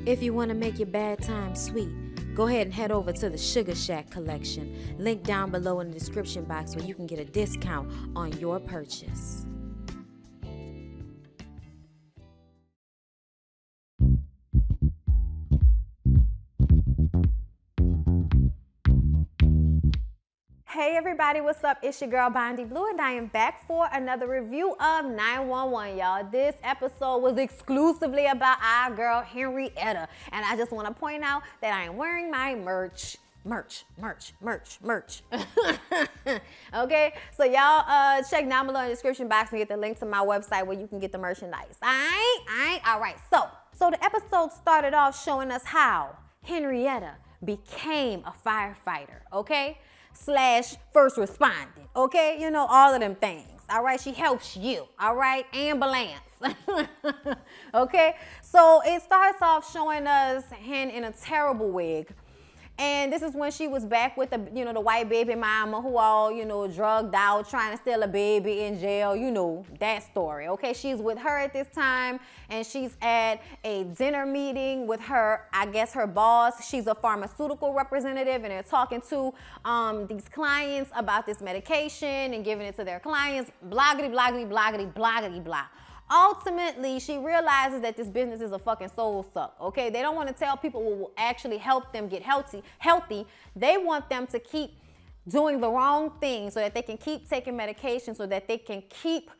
If you want to make your bad time sweet, go ahead and head over to the Sugar Shack collection. Link down below in the description box where you can get a discount on your purchase. Hey everybody, what's up? It's your girl Bondy Blue, and I am back for another review of 911, y'all. This episode was exclusively about our girl Henrietta, and I just want to point out that I am wearing my merch. Okay, so y'all check down below in the description box and get the link to my website where you can get the merchandise. All right. So the episode started off showing us how Henrietta became a firefighter, okay? / first respondent, okay? You know, all of them things, all right? She helps you, all right? Ambulance, okay? So it starts off showing us Hen in a terrible wig. And this is when she was back with the, the white baby mama who all, drugged out, trying to steal a baby in jail, that story, okay? She's with her at this time, and she's at a dinner meeting with her, I guess her boss. She's a pharmaceutical representative, and they're talking to these clients about this medication and giving it to their clients, bloggity, bloggity, bloggity, bloggity, blah. Ultimately, she realizes that this business is a fucking soul suck, okay? They don't want to tell people what will actually help them get healthy. They want them to keep doing the wrong thing so that they can keep taking medication, so that they can keep,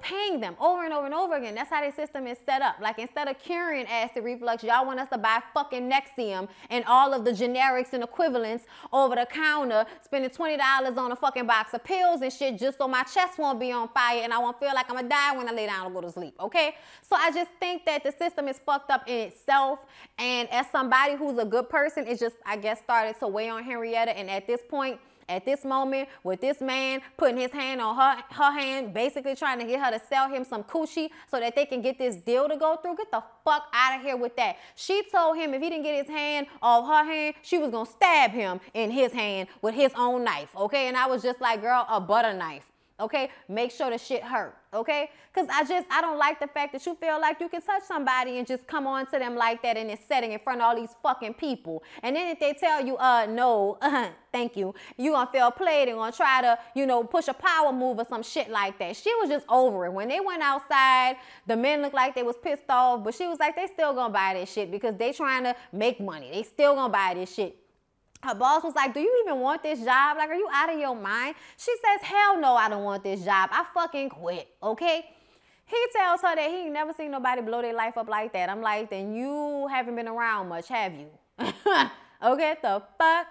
paying them over and over and over again. That's how their system is set up. Like, instead of curing acid reflux, y'all want us to buy fucking Nexium and all of the generics and equivalents over the counter, spending $20 on a fucking box of pills and shit just so my chest won't be on fire and I won't feel like I'm gonna die when I lay down and go to sleep, okay? So I just think that the system is fucked up in itself, and as somebody who's a good person, it just, I guess, started to weigh on Henrietta. And at this point, at this moment, with this man putting his hand on her hand, basically trying to get her to sell him some coochie so that they can get this deal to go through, get the fuck out of here with that. She told him if he didn't get his hand off her hand, she was gonna stab him in his hand with his own knife, okay? And I was just like, girl, a butter knife, okay? Make sure the shit hurt, okay? Because I don't like the fact that you feel like you can touch somebody and just come on to them like that in this setting in front of all these fucking people. And then if they tell you, no, thank you, you gonna feel played and gonna try to, push a power move or some shit like that. She was just over it. When they went outside, the men looked like they was pissed off, but she was like, they still gonna buy this shit because they trying to make money. They still gonna buy this shit. Her boss was like, do you even want this job? Like, are you out of your mind? She says, hell no, I don't want this job. I fucking quit, okay? He tells her that he ain't never seen nobody blow their life up like that. I'm like, then you haven't been around much, have you? Okay, the fuck?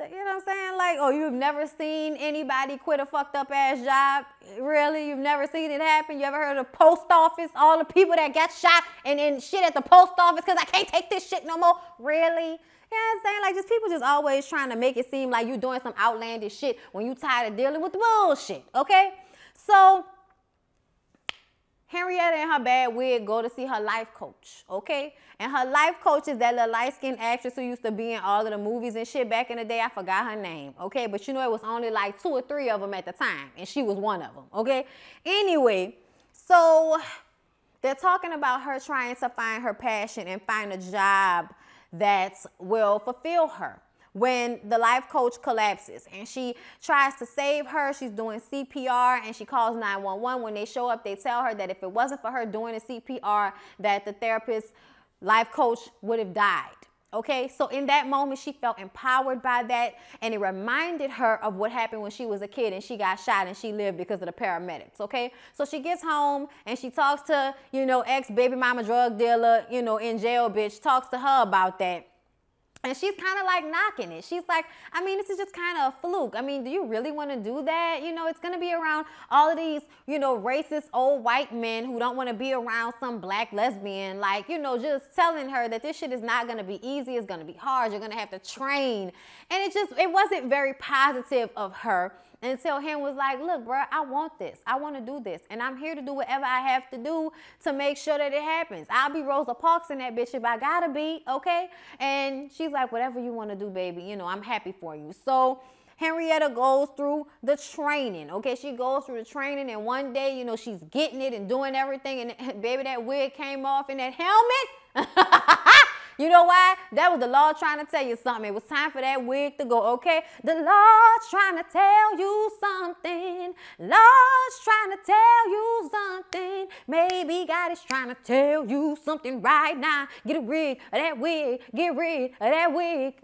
You know what I'm saying? Like, oh, you've never seen anybody quit a fucked up ass job? Really? You've never seen it happen? You ever heard of the post office? All the people that got shot and shit at the post office because I can't take this shit no more? Really? You know what I'm saying? Like, just people just always trying to make it seem like you doing some outlandish shit when you tired of dealing with the bullshit, okay? So Henrietta and her bad wig go to see her life coach, okay? And her life coach is that little light-skinned actress who used to be in all of the movies and shit back in the day. I forgot her name, okay? But it was only like 2 or 3 of them at the time, and she was one of them, okay? Anyway, so they're talking about her trying to find her passion and find a job that will fulfill her. When the life coach collapses and she tries to save her, she's doing CPR and she calls 911. When they show up, they tell her that if it wasn't for her doing the CPR, that the therapist, life coach would have died. Okay, so in that moment, she felt empowered by that, and it reminded her of what happened when she was a kid and she got shot and she lived because of the paramedics, okay? So she gets home and she talks to, ex-baby mama drug dealer, in jail bitch, talks to her about that. And she's kind of like knocking it. She's like, I mean, this is just kind of a fluke. I mean, do you really want to do that? It's going to be around all of these, racist old white men who don't want to be around some black lesbian. Like, just telling her that this shit is not going to be easy. It's going to be hard. You're going to have to train. And it wasn't very positive of her until Hen was like, look, bro, I want this. I want to do this. And I'm here to do whatever I have to do to make sure that it happens. I'll be Rosa Parks in that bitch if I gotta be, okay? And she's like, whatever you want to do, baby, I'm happy for you. So Henrietta goes through the training, okay? She goes through the training, and one day, she's getting it and doing everything, and baby, that wig came off and that helmet, You know why? That was the Lord trying to tell you something. It was time for that wig to go, okay? The Lord's trying to tell you something. Lord's trying to tell you something. Maybe God is trying to tell you something right now. Get rid of that wig. Get rid of that wig.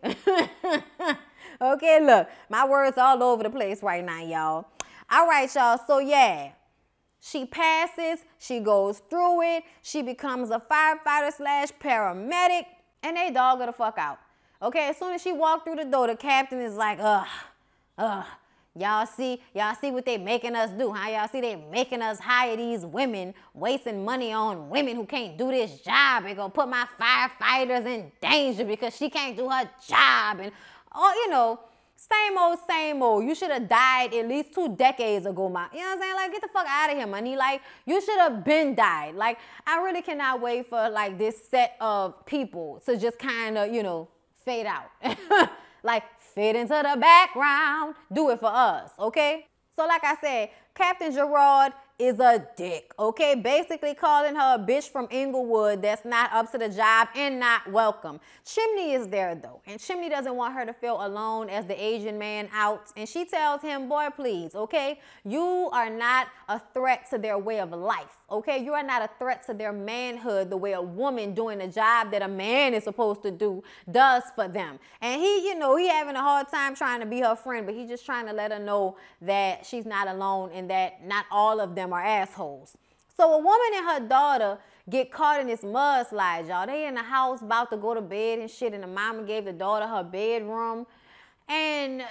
Okay, look, my words all over the place right now, y'all. All right, y'all. So, yeah. She passes, she goes through it, she becomes a firefighter / paramedic, and they dog her the fuck out. Okay, as soon as she walked through the door, the captain is like, y'all see what they making us do, huh? Y'all see they making us hire these women, wasting money on women who can't do this job. They gonna put my firefighters in danger because she can't do her job. And, you know, same old. You should have died at least 2 decades ago, you know what I'm saying? Like, get the fuck out of here, money. Like, you should have been died. Like, I really cannot wait for, like, this set of people to just kind of, you know, fade out. Like, fade into the background. Do it for us, okay? So, like I said, Captain Gerard is a dick, okay? Basically calling her a bitch from Inglewood that's not up to the job and not welcome. Chimney is there, though, and Chimney doesn't want her to feel alone as the Asian man out, and she tells him, boy, please, okay? You are not a threat to their way of life, okay? You are not a threat to their manhood the way a woman doing a job that a man is supposed to do does for them. And he, you know, he having a hard time trying to be her friend, but he's just trying to let her know that she's not alone and that not all of them are assholes. So a woman and her daughter get caught in this mudslide, y'all. They in the house about to go to bed and shit, and the mama gave the daughter her bedroom, and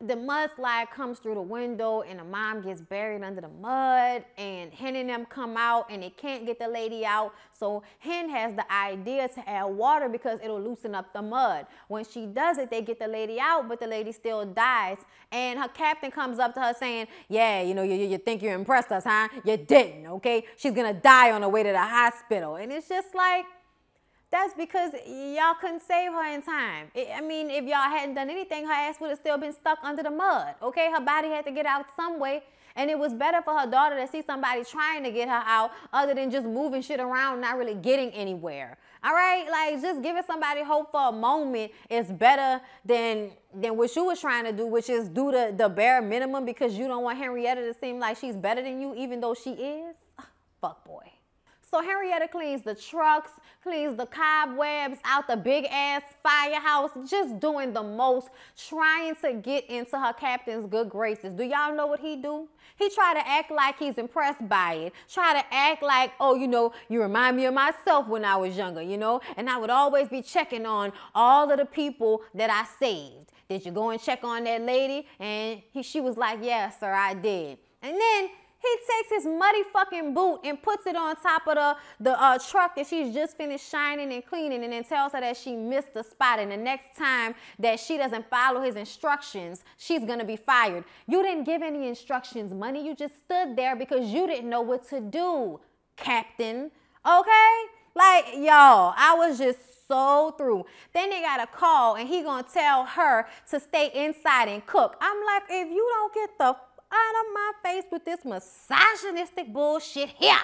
the mudslide comes through the window, and the mom gets buried under the mud, and Hen and them come out, and they can't get the lady out. So Hen has the idea to add water because it'll loosen up the mud. When she does it, they get the lady out, but the lady still dies. And her captain comes up to her saying, yeah, you know, you think you impressed us, huh? You didn't, okay? She's gonna die on the way to the hospital. And it's just like, that's because y'all couldn't save her in time. I mean, if y'all hadn't done anything, her ass would have still been stuck under the mud, okay? Her body had to get out some way, and it was better for her daughter to see somebody trying to get her out other than just moving shit around, not really getting anywhere, all right? Like, just giving somebody hope for a moment is better than what you was trying to do, which is do the bare minimum because you don't want Henrietta to seem like she's better than you, even though she is. Fuck boy. So Henrietta cleans the trucks, cleans the cobwebs out the big ass firehouse, just doing the most, trying to get into her captain's good graces. Do y'all know what he do? He try to act like he's impressed by it. Try to act like, oh, you know, you remind me of myself when I was younger, you know? And I would always be checking on all of the people that I saved. Did you go and check on that lady? And she was like, yeah, sir, I did. And then he takes his muddy fucking boot and puts it on top of the truck that she's just finished shining and cleaning, and then tells her that she missed the spot, and the next time that she doesn't follow his instructions, she's gonna be fired. You didn't give any instructions, money. You just stood there because you didn't know what to do, Captain. Okay? Like, y'all, I was just so through. Then they got a call, and he gonna tell her to stay inside and cook. I'm like, if you don't get the out of my face with this misogynistic bullshit here.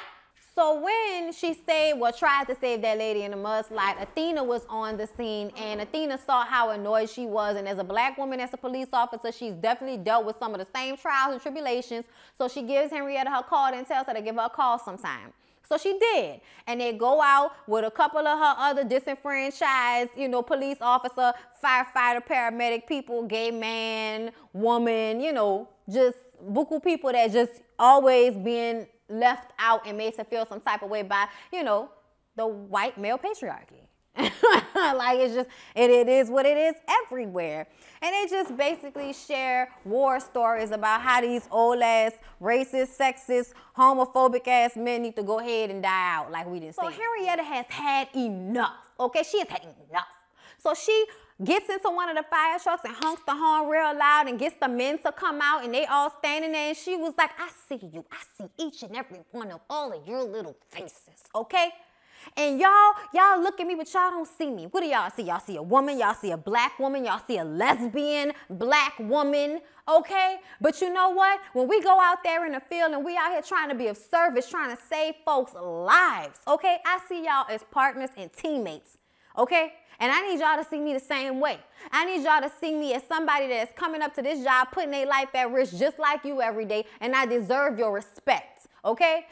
So when she tried to save that lady in the mudslide, Athena was on the scene, and Athena saw how annoyed she was. And as a black woman, as a police officer, she's definitely dealt with some of the same trials and tribulations. So she gives Henrietta her card and tells her to give her a call sometime. So she did. And they go out with a couple of her other disenfranchised, you know, police officer, firefighter, paramedic people, gay man, woman, you know, just buku people that just always being left out and made to feel some type of way by, you know, the white male patriarchy. Like, it's just, it is what it is everywhere. And they just basically share war stories about how these old ass, racist, sexist, homophobic ass men need to go ahead and die out, like we didn't say. So Henrietta has had enough, okay? She has had enough. So she gets into one of the fire trucks and honks the horn real loud and gets the men to come out, and they all standing there, and she was like, I see you. I see each and every one of all of your little faces, okay? And y'all look at me, but y'all don't see me. What do y'all see? Y'all see a woman, y'all see a black woman, y'all see a lesbian black woman, okay? But you know what? When we go out there in the field and we out here trying to be of service, trying to save folks' lives, okay? I see y'all as partners and teammates. okay? And I need y'all to see me the same way. I need y'all to see me as somebody that's coming up to this job, putting their life at risk just like you every day, and I deserve your respect, okay?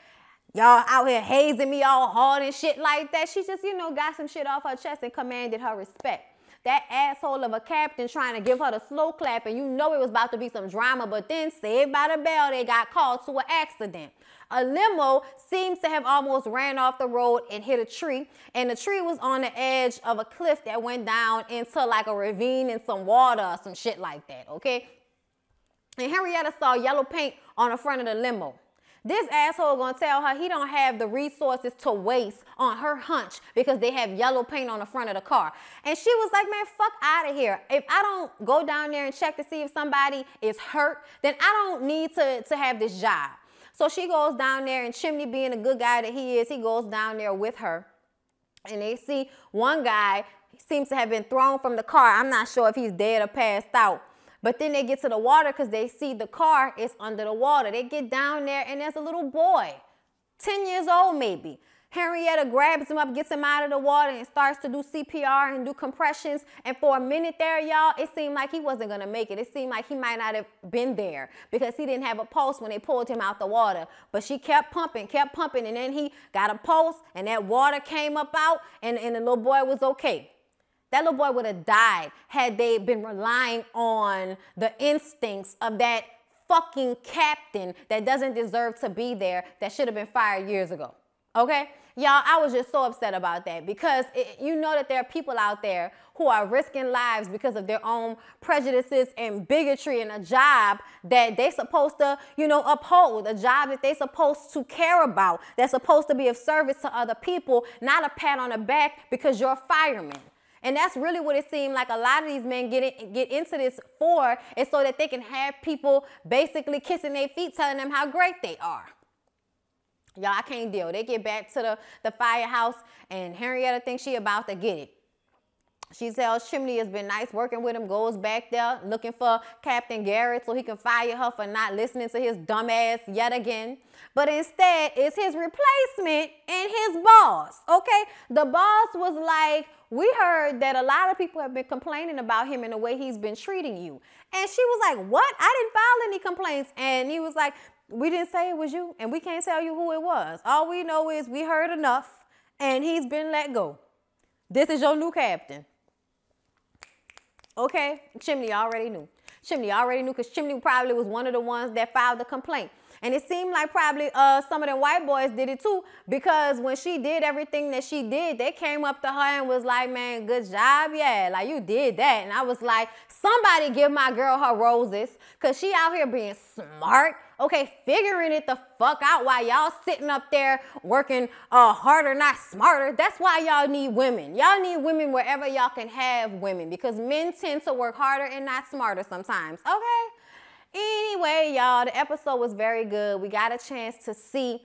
Y'all out here hazing me all hard and shit like that. She just, you know, got some shit off her chest and commanded her respect. That asshole of a captain trying to give her the slow clap, and you know it was about to be some drama, but then Saved by the Bell, they got called to an accident. A limo seems to have almost ran off the road and hit a tree, and the tree was on the edge of a cliff that went down into like a ravine and some water or some shit like that, okay? And Henrietta saw yellow paint on the front of the limo. This asshole gonna tell her he don't have the resources to waste on her hunch because they have yellow paint on the front of the car. And she was like, man, fuck out of here. If I don't go down there and check to see if somebody is hurt, then I don't need to have this job. So she goes down there, and Chimney, being a good guy that he is, he goes down there with her. And they see one guy seems to have been thrown from the car. I'm not sure if he's dead or passed out. But then they get to the water because they see the car is under the water. They get down there, and there's a little boy, 10 years old maybe. Henrietta grabs him up, gets him out of the water, and starts to do CPR and do compressions. And for a minute there, y'all, it seemed like he wasn't going to make it. It seemed like he might not have been there because he didn't have a pulse when they pulled him out the water. But she kept pumping, and then he got a pulse, and that water came up out, and the little boy was okay. That little boy would have died had they been relying on the instincts of that fucking captain that doesn't deserve to be there, that should have been fired years ago. Okay? Y'all, I was just so upset about that because you know that there are people out there who are risking lives because of their own prejudices and bigotry in a job that they're supposed to, you know, uphold, a job that they're supposed to care about, that's supposed to be of service to other people, not a pat on the back because you're a fireman. And that's really what it seemed like a lot of these men get into this for, is so that they can have people basically kissing their feet, telling them how great they are. Y'all, I can't deal. They get back to the firehouse, and Henrietta thinks she about to get it. She tells Chimney has been nice working with him, goes back there looking for Captain Garrett so he can fire her for not listening to his dumb ass yet again. But instead, it's his replacement and his boss, okay? The boss was like, we heard that a lot of people have been complaining about him and the way he's been treating you. And she was like, what? I didn't file any complaints. And he was like, we didn't say it was you, and we can't tell you who it was. All we know is we heard enough, and he's been let go. This is your new captain. Okay, Chimney already knew. Chimney already knew because Chimney probably was one of the ones that filed the complaint. And it seemed like probably some of the white boys did it too, because when she did everything that she did, they came up to her and was like, man, good job, yeah, like you did that. And I was like, somebody give my girl her roses, because she out here being smart, okay, figuring it the fuck out while y'all sitting up there working harder, not smarter. That's why y'all need women. Y'all need women wherever y'all can have women, because men tend to work harder and not smarter sometimes, okay? Anyway, y'all, the episode was very good. We got a chance to see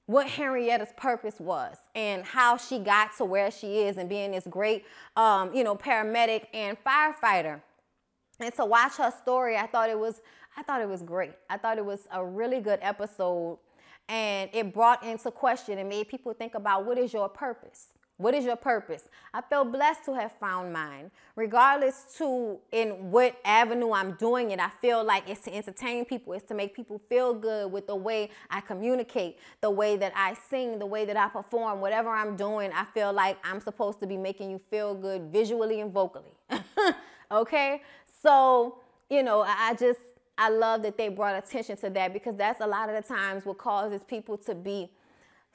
what Henrietta's purpose was and how she got to where she is and being this great, you know, paramedic and firefighter. And to watch her story, I thought it was great. I thought it was a really good episode, and it brought into question and made people think about, what is your purpose? What is your purpose? I feel blessed to have found mine. Regardless to in what avenue I'm doing it, I feel like it's to entertain people. It's to make people feel good with the way I communicate, the way that I sing, the way that I perform. Whatever I'm doing, I feel like I'm supposed to be making you feel good visually and vocally. Okay? So, you know, I love that they brought attention to that, because that's a lot of the times what causes people to be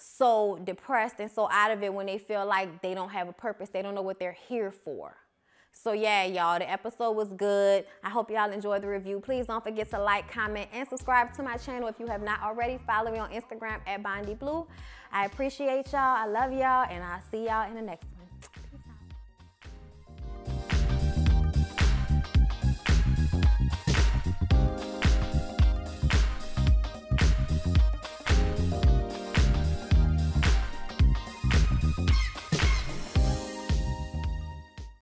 so depressed and so out of it when they feel like they don't have a purpose. They don't know what they're here for. So yeah, y'all, the episode was good. I hope y'all enjoyed the review. Please don't forget to like, comment, and subscribe to my channel if you have not already. Follow me on Instagram at BONDY.BRITTANY. I appreciate y'all. I love y'all, and I'll see y'all in the next one.